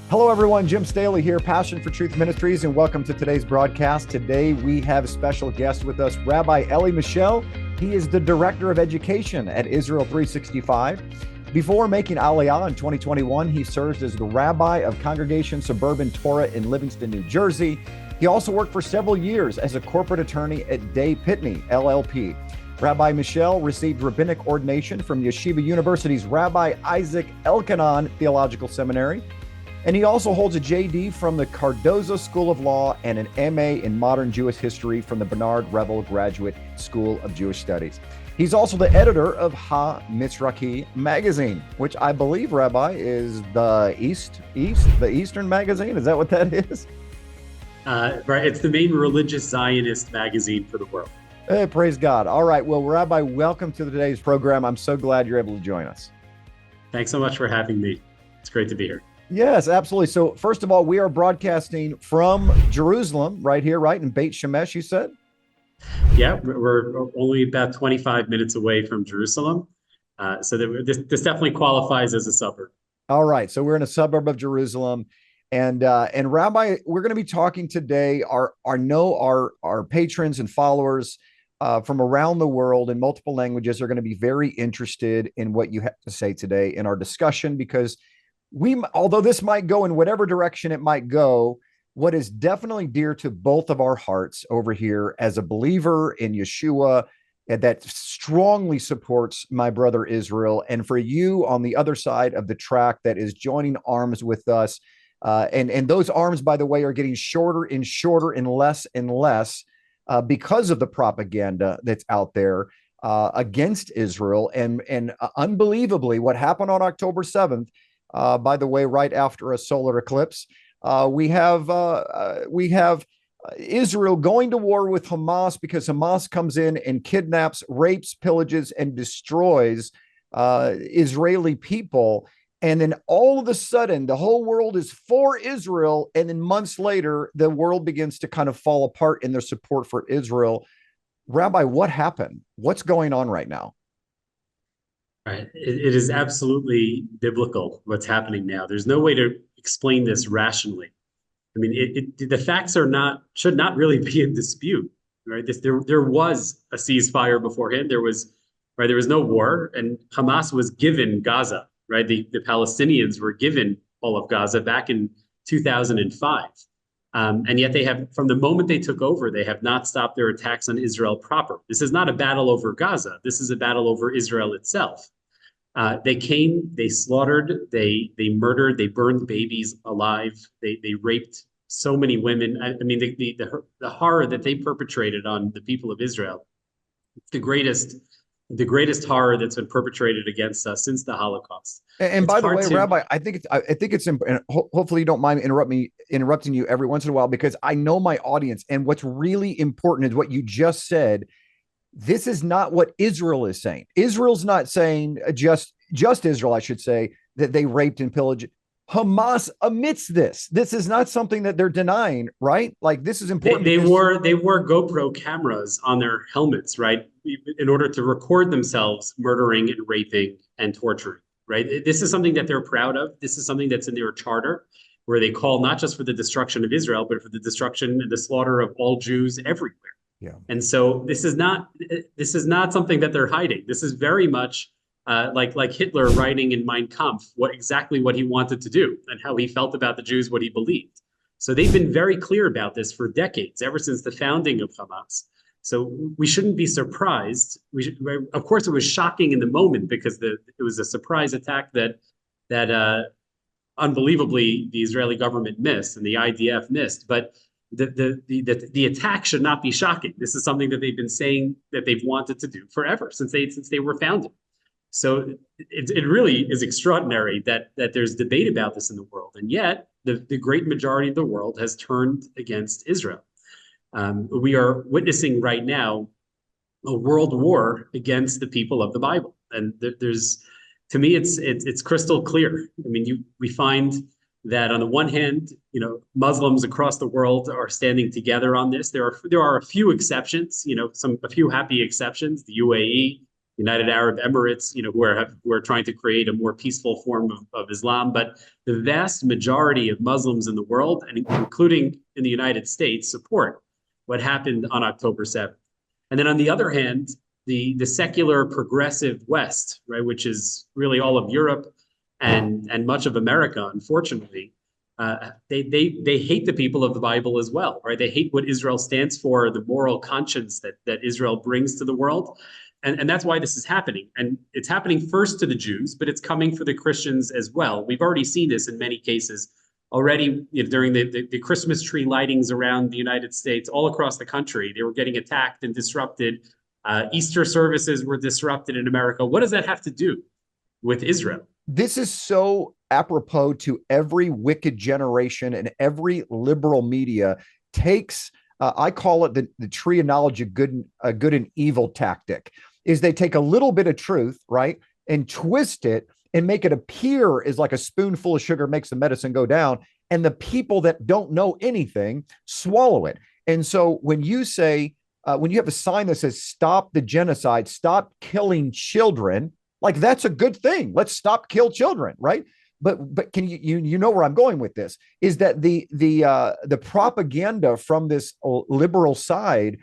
Hello, everyone. Jim Staley here, Passion for Truth Ministries, and welcome to today's broadcast. Today, we have a special guest with us, Rabbi Elie Mischel. He is the Director of Education at Israel 365. Before making Aliyah in 2021, he served as the Rabbi of Congregation Suburban Torah in Livingston, New Jersey. He also worked for several years as a corporate attorney at Day Pitney, LLP. Rabbi Mischel received rabbinic ordination from Yeshiva University's Rabbi Isaac Elkanan Theological Seminary. And he also holds a JD from the Cardozo School of Law and an MA in Modern Jewish History from the Bernard Revel Graduate School of Jewish Studies. He's also the editor of Ha Mitzraki magazine, which I believe, Rabbi, is the Eastern magazine. Is that what that is? Right. It's the main religious Zionist magazine for the world. Hey, praise God. All right. Well, Rabbi, welcome to today's program. I'm so glad you're able to join us. Thanks so much for having me. It's great to be here. Yes, absolutely. So first of all, we are broadcasting from Jerusalem right here, right? In Beit Shemesh, you said? Yeah, we're only about 25 minutes away from Jerusalem. So this definitely qualifies as a suburb. All right. So we're in a suburb of Jerusalem. And Rabbi, we're going to be talking today. Our patrons and followers from around the world in multiple languages are going to be very interested in what you have to say today in our discussion, because although this might go in whatever direction it might go, what is definitely dear to both of our hearts over here as a believer in Yeshua, and that strongly supports my brother Israel, and for you on the other side of the track that is joining arms with us. And those arms, by the way, are getting shorter and shorter and less because of the propaganda that's out there against Israel. And unbelievably, what happened on October 7th, by the way, right after a solar eclipse, we have Israel going to war with Hamas because Hamas comes in and kidnaps, rapes, pillages, and destroys Israeli people. And then all of a sudden, the whole world is for Israel. And then months later, the world begins to kind of fall apart in their support for Israel. Rabbi, what happened? What's going on right now? Right. It is absolutely biblical what's happening now. There's no way to explain this rationally. I mean, the facts should not really be in dispute, right? There was a ceasefire beforehand. There was no war, and Hamas was given Gaza, right? The Palestinians were given all of Gaza back in 2005. And yet from the moment they took over, they have not stopped their attacks on Israel proper. This is not a battle over Gaza. This is a battle over Israel itself. They came, they slaughtered, they murdered, they burned babies alive. They raped so many women. I mean, the horror that they perpetrated on the people of Israel, the greatest horror that's been perpetrated against us since the Holocaust. And by the way, Rabbi, I think it's hopefully you don't mind interrupting you every once in a while, because I know my audience, and what's really important is what you just said. This is not what Israel is saying. Israel's not saying just Israel, I should say, that they raped and pillaged. Hamas admits this. This is not something that they're denying, right? Like, this is important. They wore GoPro cameras on their helmets, right, in order to record themselves murdering and raping and torturing, right? This is something that they're proud of. This is something that's in their charter, where they call not just for the destruction of Israel, but for the destruction and the slaughter of all Jews everywhere. Yeah. And so this is not something that they're hiding. This is very much like Hitler writing in Mein Kampf exactly what he wanted to do and how he felt about the Jews, what he believed. So they've been very clear about this for decades, ever since the founding of Hamas. So we shouldn't be surprised. Of course, it was shocking in the moment because it was a surprise attack that unbelievably the Israeli government missed and the IDF missed. But the attack should not be shocking. This is something that they've been saying that they've wanted to do forever, since they were founded. So it really is extraordinary that there's debate about this in the world, and yet the great majority of the world has turned against Israel. We are witnessing right now a world war against the people of the Bible, and to me, it's crystal clear. I mean, we find that on the one hand, Muslims across the world are standing together on this. There are a few exceptions, a few happy exceptions. The UAE, United Arab Emirates, who are trying to create a more peaceful form of Islam. But the vast majority of Muslims in the world, and including in the United States, support what happened on October 7th. And then on the other hand, the secular progressive West, right, which is really all of Europe and much of America, unfortunately, they hate the people of the Bible as well, right? They hate what Israel stands for, the moral conscience that Israel brings to the world. And that's why this is happening. And it's happening first to the Jews, but it's coming for the Christians as well. We've already seen this in many cases already, during the Christmas tree lightings around the United States, all across the country. They were getting attacked and disrupted. Easter services were disrupted in America. What does that have to do with Israel? This is so apropos to every wicked generation, and every liberal media takes, I call it the tree analogy, good and evil tactic, is they take a little bit of truth, right, and twist it and make it appear as like a spoonful of sugar makes the medicine go down. And the people that don't know anything swallow it. And so when you say, when you have a sign that says, stop the genocide, stop killing children, like that's a good thing. Let's stop kill children, right? But can you know where I'm going with this? Is that the propaganda from this liberal side,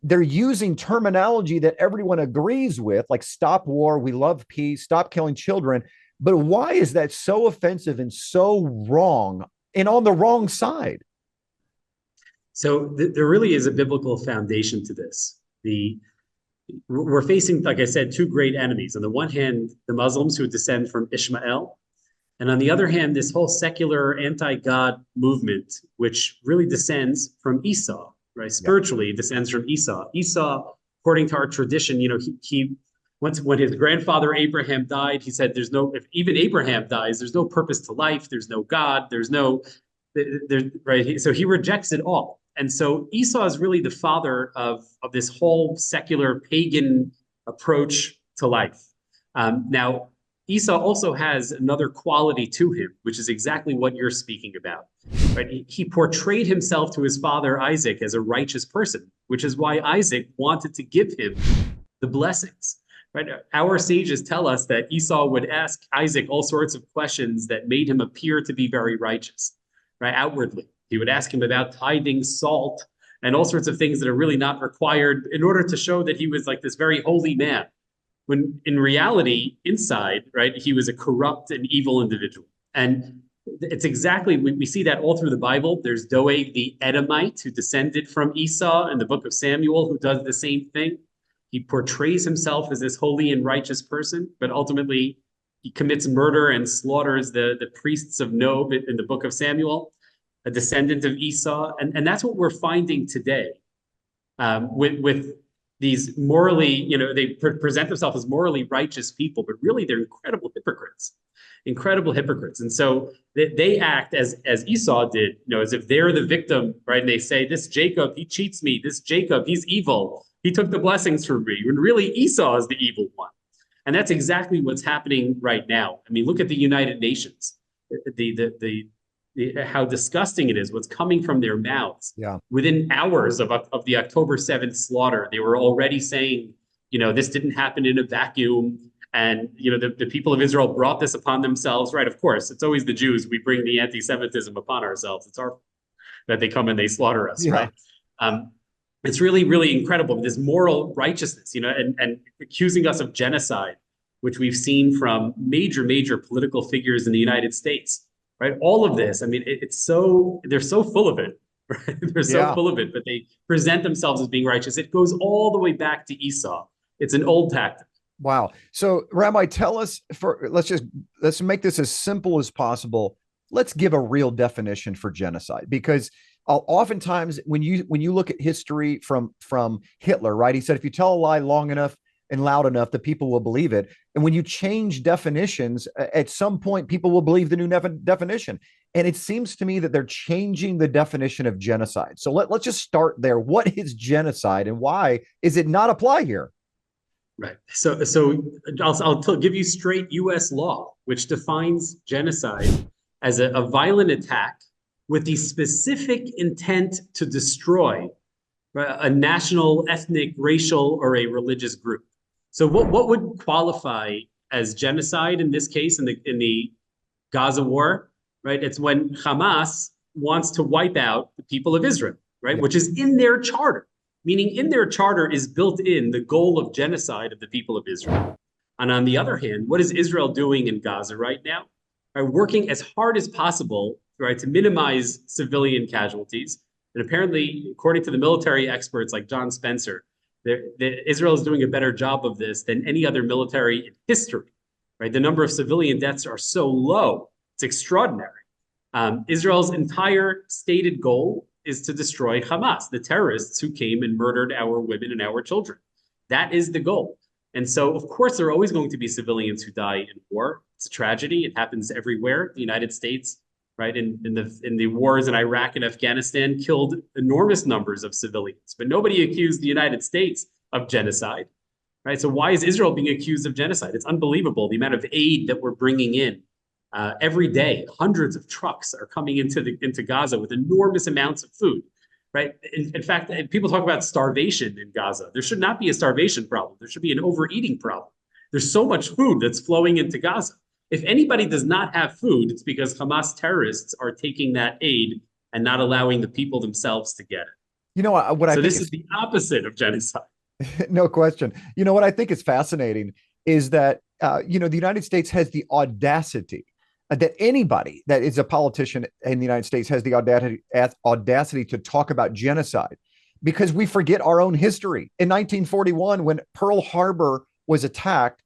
they're using terminology that everyone agrees with, like stop war, we love peace, stop killing children. But why is that so offensive and so wrong and on the wrong side? So there really is a biblical foundation to this. We're facing, like I said, two great enemies. On the one hand, the Muslims who descend from Ishmael. And on the other hand, this whole secular anti-God movement, which really descends from Esau, right? Spiritually, it descends from Esau. Esau, according to our tradition, when his grandfather Abraham died, he said, if even Abraham dies, there's no purpose to life, there's no God, right? So he rejects it all. And so Esau is really the father of this whole secular pagan approach to life. Now, Esau also has another quality to him, which is exactly what you're speaking about. Right? He portrayed himself to his father Isaac as a righteous person, which is why Isaac wanted to give him the blessings. Right? Our sages tell us that Esau would ask Isaac all sorts of questions that made him appear to be very righteous, right? Outwardly. He would ask him about tithing salt and all sorts of things that are really not required in order to show that he was like this very holy man. When in reality, inside, right, he was a corrupt and evil individual. And it's exactly, we see that all through the Bible. There's Doeg the Edomite, who descended from Esau in the book of Samuel, who does the same thing. He portrays himself as this holy and righteous person, but ultimately he commits murder and slaughters the priests of Nob in the book of Samuel, a descendant of Esau. And that's what we're finding today with these morally, they present themselves as morally righteous people, but really they're incredible hypocrites. And so they act as Esau did, as if they're the victim, right? And they say, this Jacob, he cheats me. This Jacob, he's evil. He took the blessings from me. When really Esau is the evil one. And that's exactly what's happening right now. I mean, look at the United Nations, how disgusting it is, what's coming from their mouths. Yeah. Within hours of the October 7th slaughter, they were already saying, this didn't happen in a vacuum. And, the people of Israel brought this upon themselves, right? Of course, it's always the Jews. We bring the anti-Semitism upon ourselves. It's our fault that they come and they slaughter us, right? It's really, really incredible, this moral righteousness, and accusing us of genocide, which we've seen from major political figures in the United States, right? All of this, I mean, they're so full of it, right? They're so full of it, but they present themselves as being righteous. It goes all the way back to Esau. It's an old tactic. Wow. So, Rabbi, tell us, let's make this as simple as possible. Let's give a real definition for genocide, because oftentimes when you look at history from Hitler, right? He said, if you tell a lie long enough and loud enough, the people will believe it. And when you change definitions, at some point, people will believe the new definition. And it seems to me that they're changing the definition of genocide. So let's just start there. What is genocide, and why is it not apply here? Right. So I'll give you straight U.S. law, which defines genocide as a violent attack with the specific intent to destroy a national, ethnic, racial, or a religious group. So what would qualify as genocide in this case in the Gaza war, right? It's when Hamas wants to wipe out the people of Israel, right? Yeah. Which is in their charter, meaning in their charter is built in the goal of genocide of the people of Israel. And on the other hand, what is Israel doing in Gaza right now? Right, working as hard as possible, right, to minimize civilian casualties. And apparently, according to the military experts like John Spencer, Israel is doing a better job of this than any other military in history. Right, the number of civilian deaths are so low; it's extraordinary. Israel's entire stated goal is to destroy Hamas, the terrorists who came and murdered our women and our children. That is the goal. And so, of course, there are always going to be civilians who die in war. It's a tragedy. It happens everywhere. The United States, right, in the wars in Iraq and Afghanistan, killed enormous numbers of civilians. But nobody accused the United States of genocide, right? So why is Israel being accused of genocide? It's unbelievable the amount of aid that we're bringing in every day. Hundreds of trucks are coming into Gaza with enormous amounts of food. Right. In fact, people talk about starvation in Gaza. There should not be a starvation problem. There should be an overeating problem. There's so much food that's flowing into Gaza. If anybody does not have food, it's because Hamas terrorists are taking that aid and not allowing the people themselves to get it. You know what I So think this is the opposite of genocide. no question. You know what I think is fascinating is that the United States has the audacity that anybody that is a politician in the United States has the audacity to talk about genocide, because we forget our own history. In 1941, when Pearl Harbor was attacked,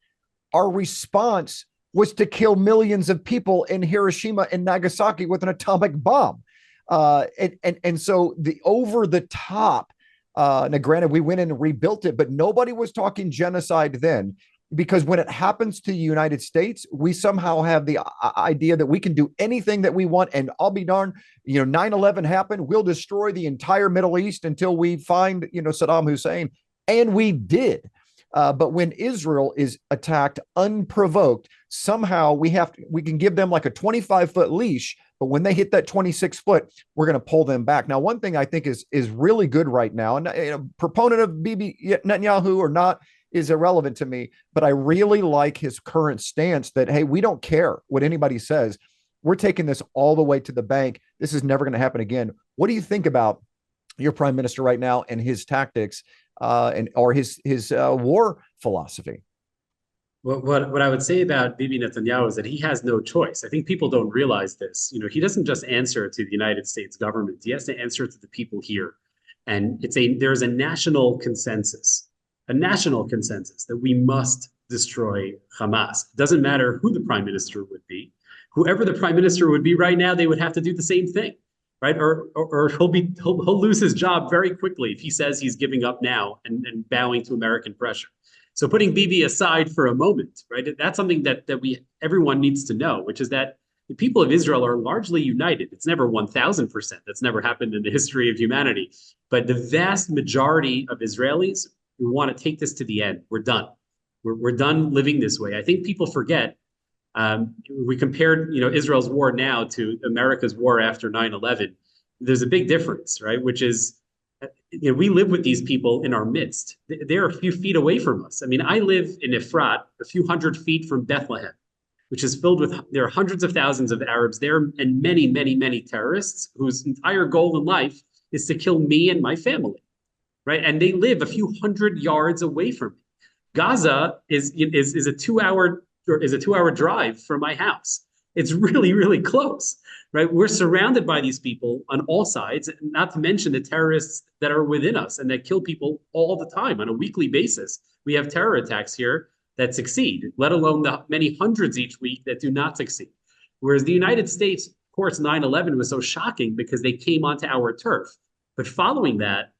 our response was to kill millions of people in Hiroshima and Nagasaki with an atomic bomb. And so the over the top, now granted, we went in and rebuilt it, but nobody was talking genocide then. Because when it happens to the United States, we somehow have the idea that we can do anything that we want. And I'll be darned, 9/11 happened. We'll destroy the entire Middle East until we find, Saddam Hussein. And we did. But when Israel is attacked unprovoked, somehow we can give them like a 25-foot leash. But when they hit that 26-foot, we're going to pull them back. Now, one thing I think is really good right now, and proponent of Bibi Netanyahu or not, is irrelevant to me, but I really like his current stance that, hey, we don't care what anybody says. We're taking this all the way to the bank. This is never going to happen again. What do you think about your prime minister right now and his tactics or his war philosophy? Well, what I would say about Bibi Netanyahu is that he has no choice. I think people don't realize this. He doesn't just answer to the United States government. He has to answer to the people here. And there's a national consensus that we must destroy Hamas. It doesn't matter who the prime minister would be. Whoever the prime minister would be right now, they would have to do the same thing, right? Or he'll lose his job very quickly if he says he's giving up now and bowing to American pressure. So putting Bibi aside for a moment, right? That's something that everyone needs to know, which is that the people of Israel are largely united. It's never 1,000%. That's never happened in the history of humanity. But the vast majority of Israelis, we want to take this to the end. We're done. We're done living this way. I think people forget. We compared, Israel's war now to America's war after 9/11. There's a big difference, right? Which is, we live with these people in our midst. They're a few feet away from us. I mean, I live in Efrat, a few hundred feet from Bethlehem, which is filled with, there are hundreds of thousands of Arabs there and many, many, many terrorists whose entire goal in life is to kill me and my family. Right, and they live a few hundred yards away from me. Gaza is a 2-hour drive from my house. It's really, really close. Right, we're surrounded by these people on all sides, not to mention the terrorists that are within us and that kill people all the time on a weekly basis. We have terror attacks here that succeed, let alone the many hundreds each week that do not succeed. Whereas the United States, of course, 9/11 was so shocking because they came onto our turf. But following that,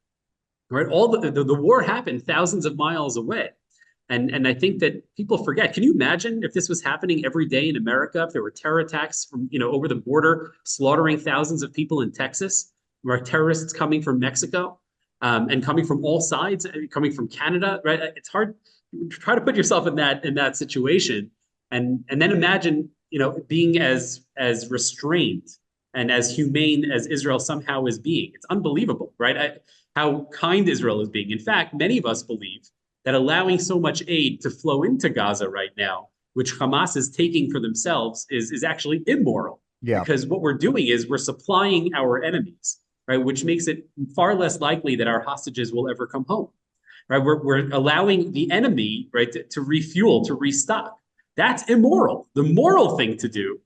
right, all the war happened thousands of miles away. And I think that people forget. Can you imagine if this was happening every day in America, if there were terror attacks from, over the border, slaughtering thousands of people in Texas, right, terrorists coming from Mexico and coming from all sides, coming from Canada, right? It's hard to try to put yourself in that situation. And then imagine, being as restrained and as humane as Israel somehow is being. It's unbelievable, right? How kind Israel is being. In fact, many of us believe that allowing so much aid to flow into Gaza right now, which Hamas is taking for themselves, is actually immoral. Yeah. Because what we're doing is we're supplying our enemies, right? Which makes it far less likely that our hostages will ever come home, right? We're allowing the enemy, right, to refuel, to restock. That's immoral. The moral thing to do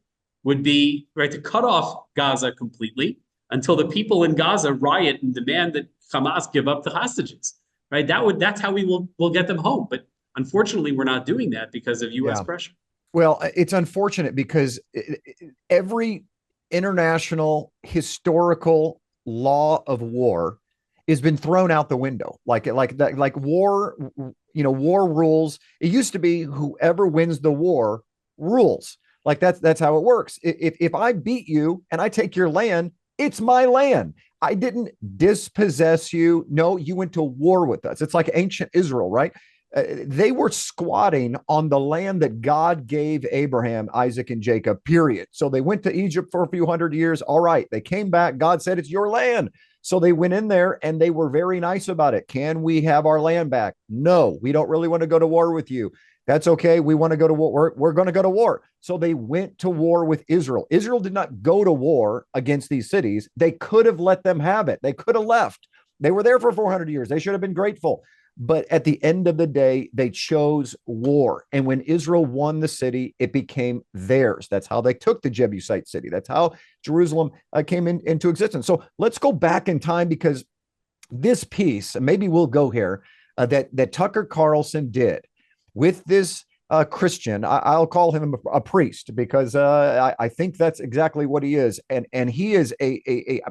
would be, right, to cut off Gaza completely until the people in Gaza riot and demand that Hamas give up the hostages, right? That's how we'll get them home. But unfortunately, we're not doing that because of U.S. pressure. Well, it's unfortunate because every international historical law of war has been thrown out the window. Like war, war rules. It used to be whoever wins the war rules. Like that's how it works. If I beat you and I take your land, it's my land. I didn't dispossess you. No, you went to war with us. It's like ancient Israel, right? They were squatting on the land that God gave Abraham, Isaac, and Jacob, period. So they went to Egypt for a few hundred years. All right. They came back. God said, it's your land. So they went in there and they were very nice about it. Can we have our land back? No, we don't really want to go to war with you. That's okay. We want to go to war. We're going to go to war. So they went to war with Israel. Israel did not go to war against these cities. They could have let them have it. They could have left. They were there for 400 years. They should have been grateful. But at the end of the day, they chose war. And when Israel won the city, it became theirs. That's how they took the Jebusite city. That's how Jerusalem came into existence. So let's go back in time, because this piece, maybe we'll go here, that Tucker Carlson did with this Christian. I'll call him a priest, because I think that's exactly what he is. And he is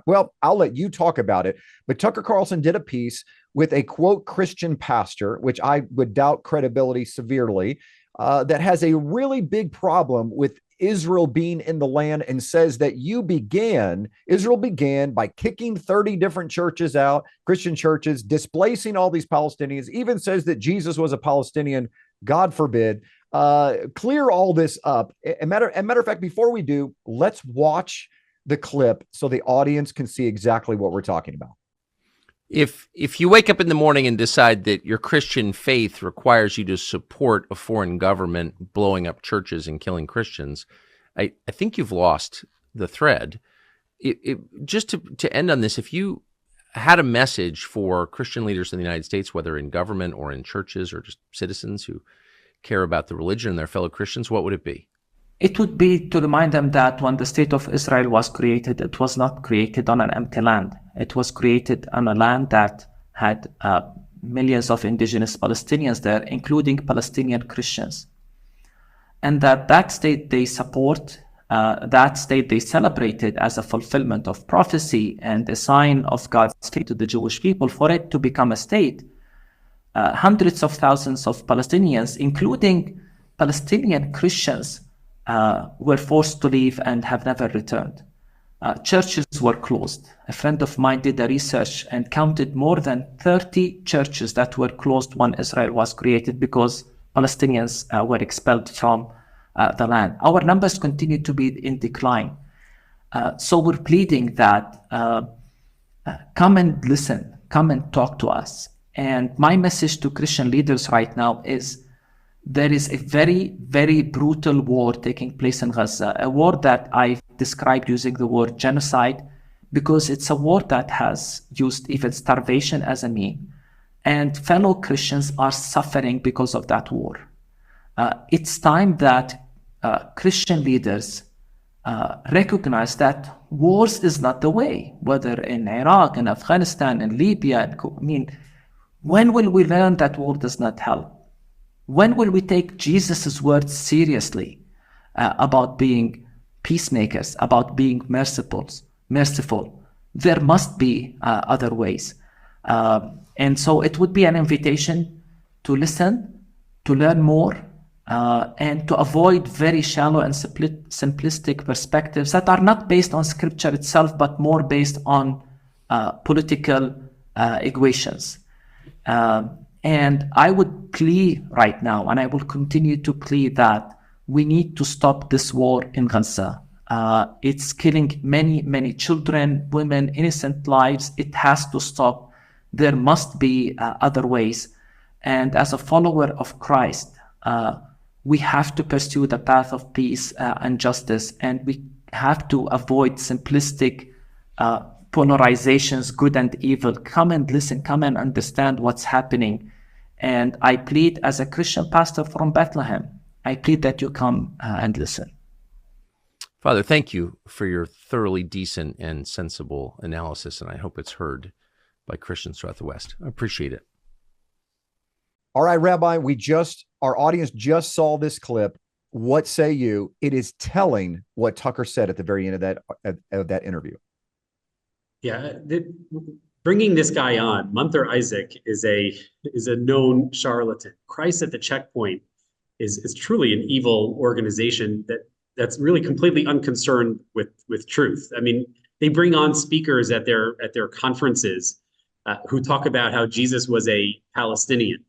well, I'll let you talk about it. But Tucker Carlson did a piece with a quote Christian pastor, which I would doubt credibility severely, that has a really big problem with Israel being in the land, and says that Israel began by kicking 30 different churches out, Christian churches, displacing all these Palestinians, even says that Jesus was a Palestinian. God forbid. Clear all this up. Matter of fact, before we do, let's watch the clip so the audience can see exactly what we're talking about. If you wake up in the morning and decide that your Christian faith requires you to support a foreign government blowing up churches and killing Christians, I think you've lost the thread. Just to end on this, if you had a message for Christian leaders in the United States, whether in government or in churches or just citizens who care about the religion and their fellow Christians, what would it be? It would be to remind them that when the state of Israel was created, it was not created on an empty land. It was created on a land that had millions of indigenous Palestinians there, including Palestinian Christians. And that state they support, that state they celebrated as a fulfillment of prophecy and a sign of God's faith to the Jewish people. For it to become a state, hundreds of thousands of Palestinians, including Palestinian Christians, were forced to leave and have never returned. Churches were closed. A friend of mine did the research and counted more than 30 churches that were closed when Israel was created because Palestinians were expelled from the land. Our numbers continue to be in decline. So we're pleading that come and listen, come and talk to us. And my message to Christian leaders right now is there is a very, very brutal war taking place in Gaza, a war that I've described using the word genocide, because it's a war that has used even starvation as a mean. And fellow Christians are suffering because of that war. It's time that Christian leaders recognize that wars is not the way, whether in Iraq, in Afghanistan, in Libya. When will we learn that war does not help? When will we take Jesus' words seriously about being peacemakers, about being merciful? There must be other ways. And so it would be an invitation to listen, to learn more, and to avoid very shallow and simplistic perspectives that are not based on scripture itself, but more based on political equations. And I would plead right now, and I will continue to plead, that we need to stop this war in Gaza. It's killing many, many children, women, innocent lives. It has to stop. There must be other ways. And as a follower of Christ, we have to pursue the path of peace and justice, and we have to avoid simplistic polarizations, good and evil. Come and listen, come and understand what's happening. And I plead, as a Christian pastor from Bethlehem, I plead that you come and listen. Father, thank you for your thoroughly decent and sensible analysis, and I hope it's heard by Christians throughout the West. I appreciate it. All right, Rabbi, our audience just saw this clip. What say you? It is telling what Tucker said at the very end of that interview. Yeah, bringing this guy on, Munther Isaac, is a known charlatan. Christ at the Checkpoint is truly an evil organization that's really completely unconcerned with truth. I mean, they bring on speakers at their conferences who talk about how Jesus was a Palestinian.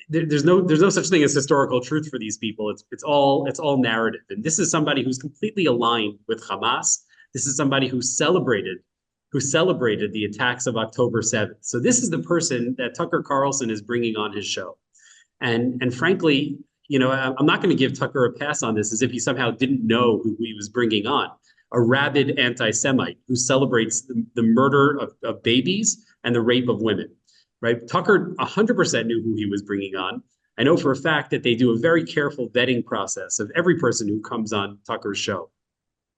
There's no such thing as historical truth for these people. It's all narrative. And this is somebody who's completely aligned with Hamas. This is somebody who celebrated the attacks of October 7th. So this is the person that Tucker Carlson is bringing on his show. And frankly, I'm not going to give Tucker a pass on this as if he somehow didn't know who he was bringing on. A rabid anti-Semite who celebrates the murder of babies and the rape of women, right? Tucker 100% knew who he was bringing on. I know for a fact that they do a very careful vetting process of every person who comes on Tucker's show.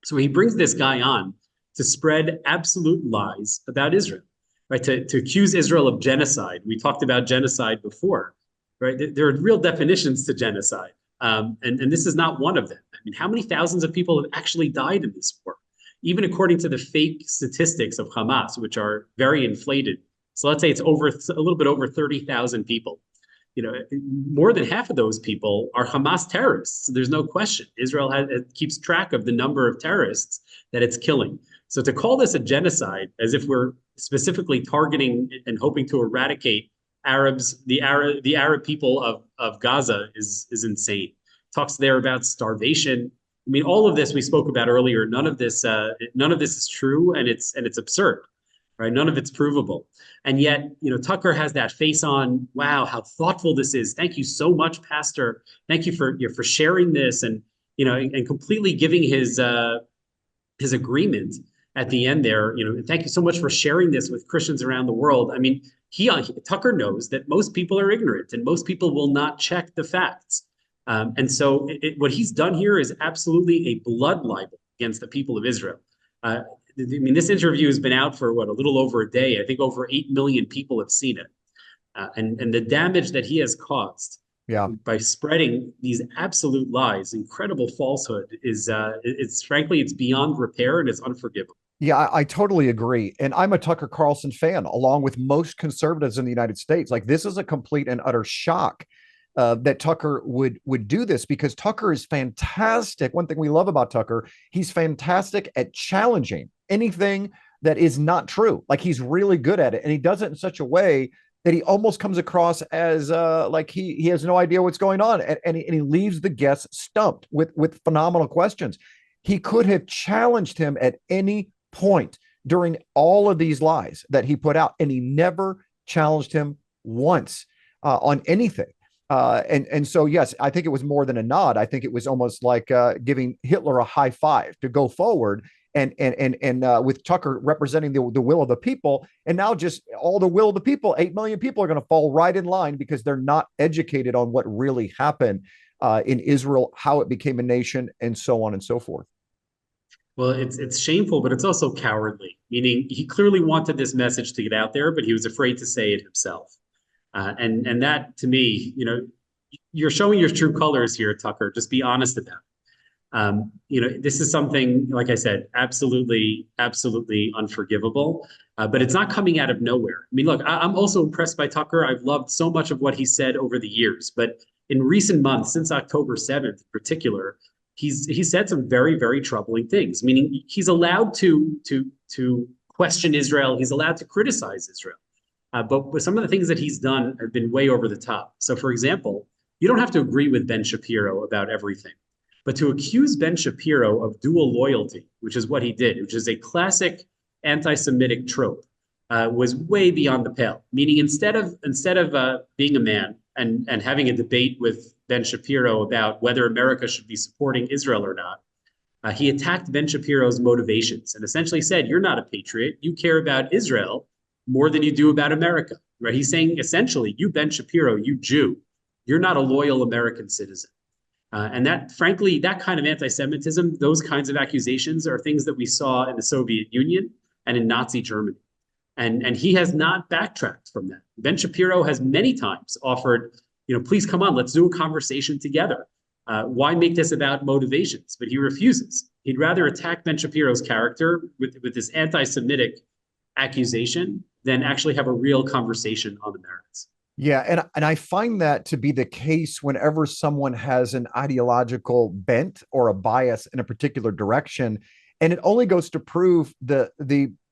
So he brings this guy on to spread absolute lies about Israel, right? To accuse Israel of genocide. We talked about genocide before, right? There are real definitions to genocide. And this is not one of them. I mean, how many thousands of people have actually died in this war? Even according to the fake statistics of Hamas, which are very inflated. So let's say it's a little bit over 30,000 people. More than half of those people are Hamas terrorists. So there's no question. Israel keeps track of the number of terrorists that it's killing. So to call this a genocide, as if we're specifically targeting and hoping to eradicate Arabs, the Arab people of Gaza is insane. Talks there about starvation. I mean, all of this we spoke about earlier. None of this is true, and it's absurd, right? None of it's provable. And yet, Tucker has that face on. Wow, how thoughtful this is. Thank you so much, Pastor. Thank you for sharing this, and and completely giving his agreement at the end there. Thank you so much for sharing this with Christians around the world. I mean, Tucker knows that most people are ignorant and most people will not check the facts. And so what he's done here is absolutely a blood libel against the people of Israel. I mean, this interview has been out for a little over a day. I think over 8 million people have seen it. And the damage that he has caused by spreading these absolute lies, incredible falsehood, it's beyond repair and it's unforgivable. Yeah, I totally agree. And I'm a Tucker Carlson fan, along with most conservatives in the United States. Like, this is a complete and utter shock that Tucker would do this, because Tucker is fantastic. One thing we love about Tucker, he's fantastic at challenging anything that is not true. Like, he's really good at it. And he does it in such a way that he almost comes across as like he has no idea what's going on. And he leaves the guests stumped with phenomenal questions. He could have challenged him at any point during all of these lies that he put out, and he never challenged him once on anything. And so, yes, I think it was more than a nod. I think it was almost like giving Hitler a high five to go forward, and with Tucker representing the will of the people. And now just all the will of the people, 8 million people are going to fall right in line because they're not educated on what really happened in Israel, how it became a nation, and so on and so forth. Well, it's shameful, but it's also cowardly, meaning he clearly wanted this message to get out there, but he was afraid to say it himself. And that, to me, you're showing your true colors here, Tucker. Just be honest about it. This is something, like I said, absolutely unforgivable, but it's not coming out of nowhere. I mean, look, I'm also impressed by Tucker. I've loved so much of what he said over the years, but in recent months, since October 7th in particular, he said some very, very troubling things, meaning he's allowed to question Israel. He's allowed to criticize Israel. But some of the things that he's done have been way over the top. So, for example, you don't have to agree with Ben Shapiro about everything, but to accuse Ben Shapiro of dual loyalty, which is what he did, which is a classic anti-Semitic trope, was way beyond the pale. Meaning, instead of being a man and having a debate with Ben Shapiro about whether America should be supporting Israel or not, he attacked Ben Shapiro's motivations and essentially said, "You're not a patriot. You care about Israel more than you do about America." Right? He's saying essentially, "You, Ben Shapiro, you Jew, you're not a loyal American citizen." And that, frankly, that kind of anti-Semitism, those kinds of accusations are things that we saw in the Soviet Union and in Nazi Germany. And he has not backtracked from that. Ben Shapiro has many times offered, please come on, let's do a conversation together. Why make this about motivations? But he refuses. He'd rather attack Ben Shapiro's character with this anti-Semitic accusation than actually have a real conversation on the merits. Yeah, and I find that to be the case whenever someone has an ideological bent or a bias in a particular direction, and it only goes to prove the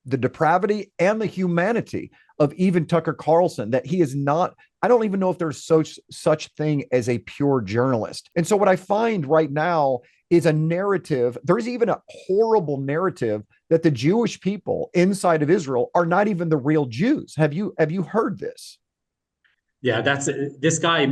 depravity and the humanity of even Tucker Carlson, that he is not, I don't even know if there's such thing as a pure journalist. And so what I find right now is a narrative. There's even a horrible narrative that the Jewish people inside of Israel are not even the real Jews. Have you heard this? Yeah, that's this guy,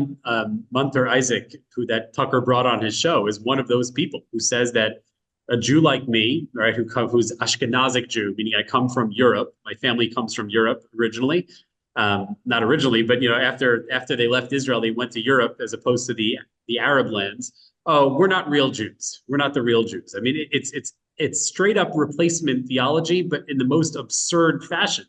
Munter Isaac, who that Tucker brought on his show, is one of those people who says that a Jew like me, right, who's Ashkenazic Jew, meaning I come from Europe, my family comes from Europe originally, not originally, but after they left Israel, they went to Europe as opposed to the Arab lands. Oh, we're not real Jews. We're not the real Jews. I mean, it's straight up replacement theology, but in the most absurd fashion.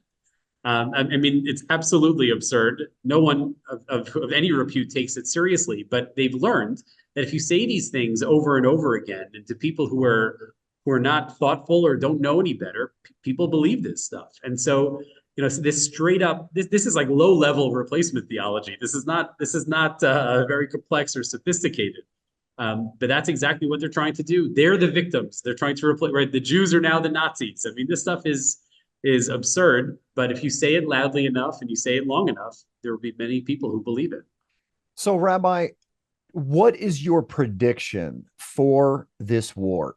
I mean, it's absolutely absurd. No one of any repute takes it seriously, but they've learned that if you say these things over and over again, and to people who are not thoughtful or don't know any better, people believe this stuff. And so, so this straight up, this is like low level replacement theology. This is not very complex or sophisticated. But that's exactly what they're trying to do. They're the victims. They're trying to replace. Right, the Jews are now the Nazis. I mean, this stuff is absurd, but if you say it loudly enough and you say it long enough, there will be many people who believe it. So, Rabbi, what is your prediction for this war?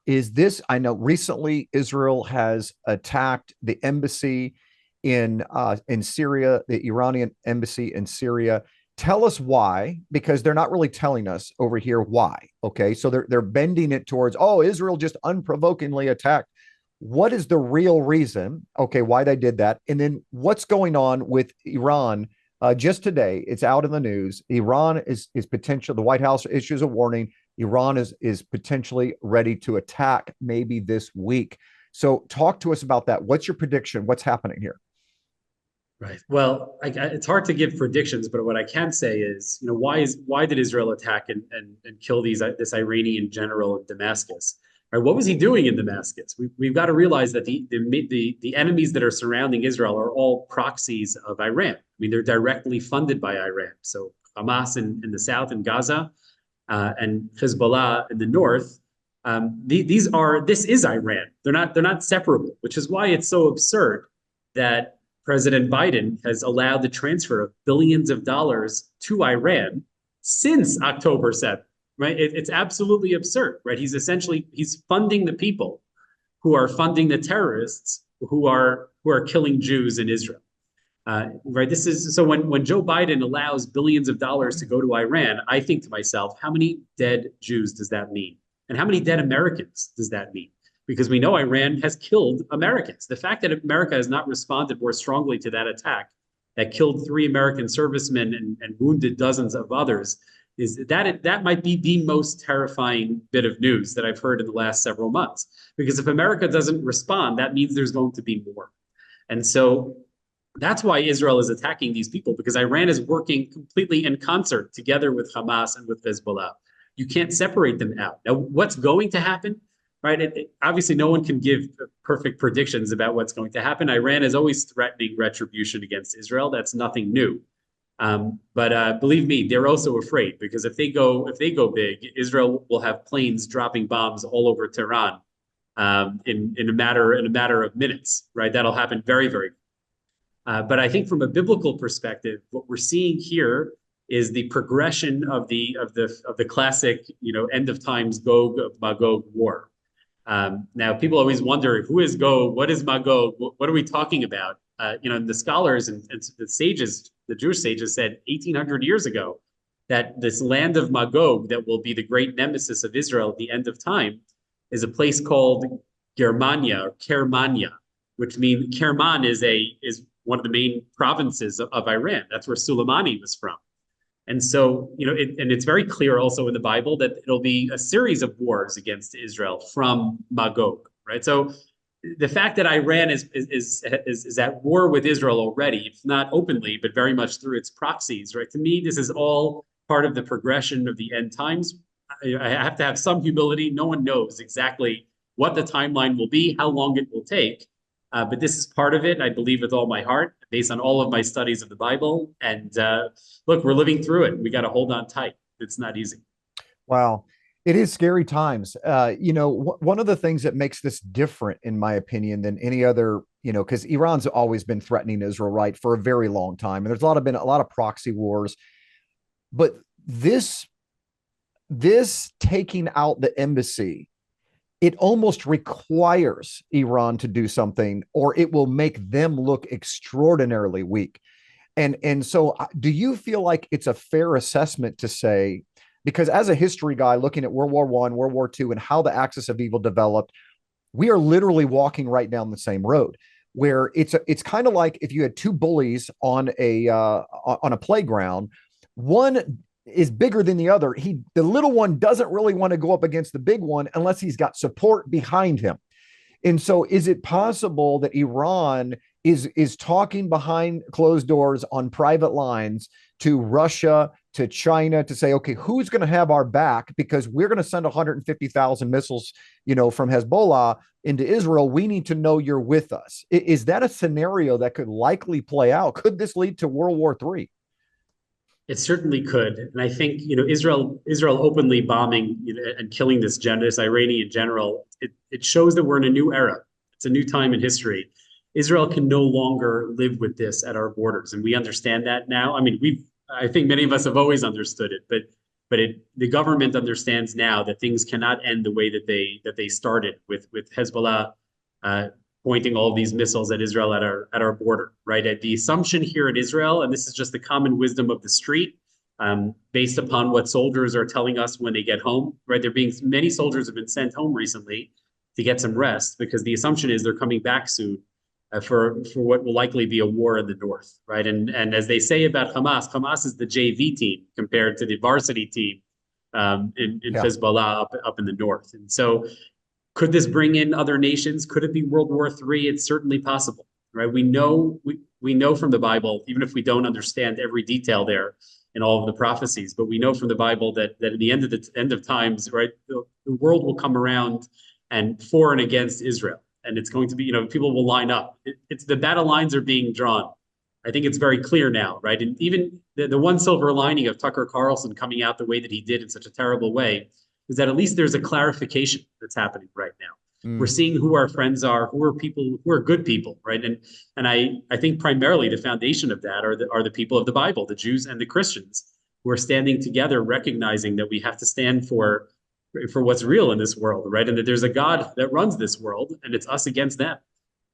I know recently Israel has attacked the embassy in Syria, the Iranian embassy in Syria. Tell us why, because they're not really telling us over here why. Okay, so they're bending it towards, Israel just unprovokingly attacked. What is the real reason, why they did that? And then what's going on with Iran? Just today, it's out in the news. Iran is potential. The White House issues a warning. Iran is potentially ready to attack maybe this week. So talk to us about that. What's your prediction? What's happening here? Right. Well, it's hard to give predictions, but what I can say is, why did Israel attack and kill this Iranian general in Damascus? Right, what was he doing in Damascus? We've got to realize that the enemies that are surrounding Israel are all proxies of Iran. I mean, they're directly funded by Iran. So Hamas in the south in Gaza and Hezbollah in the north. This is Iran. They're not separable, which is why it's so absurd that President Biden has allowed the transfer of billions of dollars to Iran since October 7th. Right? It's absolutely absurd, right? He's funding the people who are funding the terrorists who are killing Jews in Israel. Right? This is so when Joe Biden allows billions of dollars to go to Iran, I think to myself, how many dead Jews does that mean? And how many dead Americans does that mean? Because we know Iran has killed Americans. The fact that America has not responded more strongly to that attack that killed 3 American servicemen and wounded dozens of others is that might be the most terrifying bit of news that I've heard in the last several months. Because if America doesn't respond, that means there's going to be more. And so that's why Israel is attacking these people, because Iran is working completely in concert together with Hamas and with Hezbollah. You can't separate them out. Now, what's going to happen? Right? Obviously, no one can give perfect predictions about what's going to happen. Iran is always threatening retribution against Israel. That's nothing new. But believe me, they're also afraid, because if they go big, Israel will have planes dropping bombs all over Tehran in a matter of minutes. Right, that'll happen very, very. But I think from a biblical perspective, what we're seeing here is the progression of the classic end of times Gog Magog war. Now, people always wonder, who is Gog? What is Magog? What are we talking about? the scholars and the sages, the Jewish sages said 1800 years ago that this land of Magog that will be the great nemesis of Israel at the end of time is a place called Germania or Kermania, which means Kerman is one of the main provinces of Iran. That's where Soleimani was from. And so, and it's very clear also in the Bible that it'll be a series of wars against Israel from Magog, right? So the fact that Iran is at war with Israel already, if not openly, but very much through its proxies, right? To me, this is all part of the progression of the end times. I have to have some humility. No one knows exactly what the timeline will be, how long it will take. But this is part of it. I believe with all my heart, based on all of my studies of the Bible. And look, we're living through it. We got to hold on tight. It's not easy. Wow. It is scary times. One of the things that makes this different, in my opinion, than any other, because Iran's always been threatening Israel, right, for a very long time. And there's been a lot of proxy wars. But this taking out the embassy, it almost requires Iran to do something, or it will make them look extraordinarily weak. And so do you feel like it's a fair assessment to say, because as a history guy looking at World War I, World War II, and how the axis of evil developed, we are literally walking right down the same road, where it's kind of like if you had two bullies on a playground. One is bigger than the other. The little one doesn't really want to go up against the big one unless he's got support behind him. And so is it possible that Iran is talking behind closed doors on private lines to Russia, to China, to say, okay, who's going to have our back? Because we're going to send 150,000 missiles, from Hezbollah into Israel. We need to know you're with us. Is that a scenario that could likely play out? Could this lead to World War III? It certainly could. And I think, Israel openly bombing and killing this Iranian general, it shows that we're in a new era. It's a new time in history. Israel can no longer live with this at our borders. And we understand that now. I mean, I think many of us have always understood it, but the government understands now that things cannot end the way that they started with Hezbollah pointing all of these missiles at Israel at our border, right? The assumption here in Israel, and this is just the common wisdom of the street, based upon what soldiers are telling us when they get home, right? Many soldiers have been sent home recently to get some rest because the assumption is they're coming back soon for what will likely be a war in the north, right? And as they say about Hamas is the JV team compared to the varsity team in Hezbollah up in the north. And so could this bring in other nations? Could it be World War III? It's certainly possible, right? We know from the Bible, even if we don't understand every detail there in all of the prophecies, but we know from the Bible that at the end of times, right, the world will come around and for and against Israel, and it's going to be, people will line up. It's the battle lines are being drawn. I think it's very clear now, right? And even the one silver lining of Tucker Carlson coming out the way that he did in such a terrible way is that at least there's a clarification that's happening right now. We're seeing who our friends are, who are good people, right? And I think primarily the foundation of that are the people of the Bible, the Jews and the Christians, who are standing together, recognizing that we have to stand for what's real in this world, right? And that there's a God that runs this world, and it's us against them.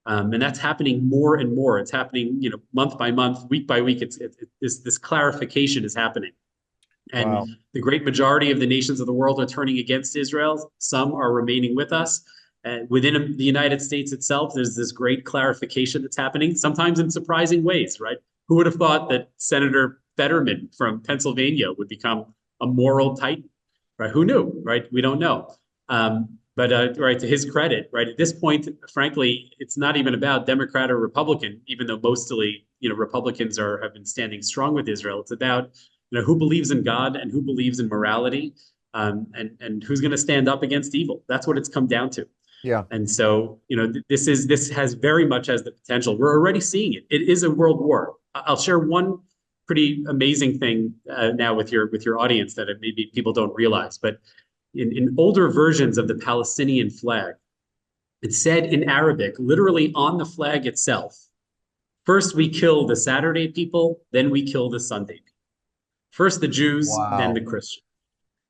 And that's happening more and more. It's happening, month by month, week by week. This clarification is happening. And the great majority of the nations of the world are turning against Israel. Some are remaining with us. Within the United States itself, there's this great clarification that's happening, sometimes in surprising ways, right? Who would have thought that Senator Fetterman from Pennsylvania would become a moral titan, right? Who knew, right? We don't know. But right, to his credit, right, at this point, frankly, it's not even about Democrat or Republican, even though mostly, Republicans have been standing strong with Israel. It's about who believes in God and who believes in morality, and who's going to stand up against evil. That's what it's come down to. Yeah. And so, this has very much has the potential. We're already seeing it. It is a world war. I'll share one pretty amazing thing now with your audience that maybe people don't realize. But in older versions of the Palestinian flag, it said in Arabic, literally on the flag itself, first we kill the Saturday people, then we kill the Sunday people. First the Jews, then the Christians.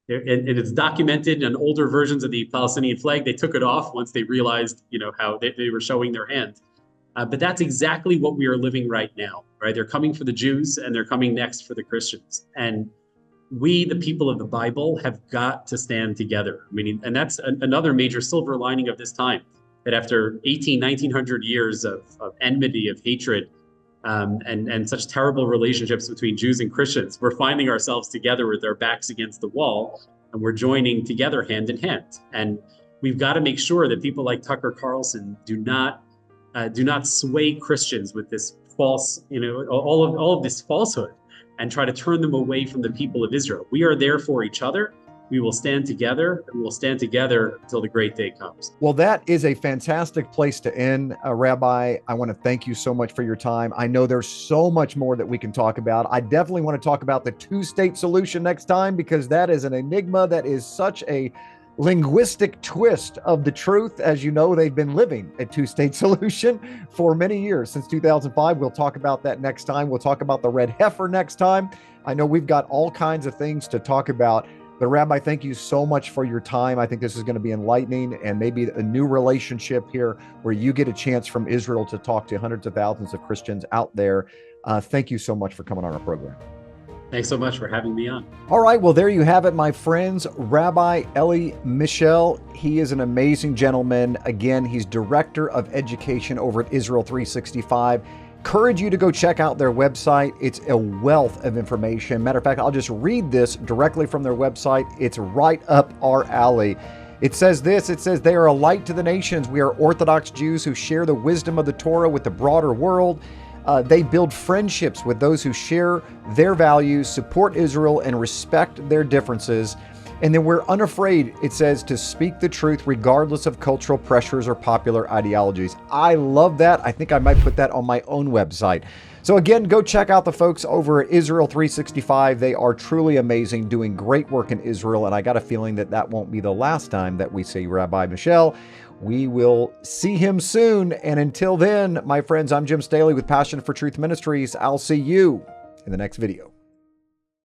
And it's documented in older versions of the Palestinian flag. They took it off once they realized, how they were showing their hand. But that's exactly what we are living right now, right? They're coming for the Jews and they're coming next for the Christians. And we, the people of the Bible, have got to stand together. I mean, and that's another major silver lining of this time, that after 1900 years of enmity, of hatred, and such terrible relationships between Jews and Christians, we're finding ourselves together with our backs against the wall, and we're joining together hand in hand. And we've got to make sure that people like Tucker Carlson do not sway Christians with this false, all of this falsehood, and try to turn them away from the people of Israel. We are there for each other. We will stand together, and we'll stand together until the great day comes. Well, that is a fantastic place to end. Rabbi, I want to thank you so much for your time. I know there's so much more that we can talk about. I definitely want to talk about the two-state solution next time, because that is an enigma that is such a linguistic twist of the truth. As you know, they've been living a two-state solution for many years, since 2005. We'll talk about that next time. We'll talk about the red heifer next time. I know we've got all kinds of things to talk about. But Rabbi, thank you so much for your time. I think this is going to be enlightening, and maybe a new relationship here where you get a chance from Israel to talk to hundreds of thousands of Christians out there. Thank you so much for coming on our program. Thanks so much for having me on. All right. Well, there you have it, my friends. Rabbi Elie Mischel. He is an amazing gentleman. Again, he's director of education over at Israel 365. Encourage you to go check out their website. It's a wealth of information. Matter of fact, I'll just read this directly from their website. It's right up our alley. It says this, it says, they are a light to the nations. We are Orthodox Jews who share the wisdom of the Torah with the broader world. They build friendships with those who share their values, support Israel, and respect their differences. And then we're unafraid, it says, to speak the truth regardless of cultural pressures or popular ideologies. I love that. I think I might put that on my own website. So again, go check out the folks over at Israel 365. They are truly amazing, doing great work in Israel. And I got a feeling that that won't be the last time that we see Rabbi Mischel. We will see him soon. And until then, my friends, I'm Jim Staley with Passion for Truth Ministries. I'll see you in the next video.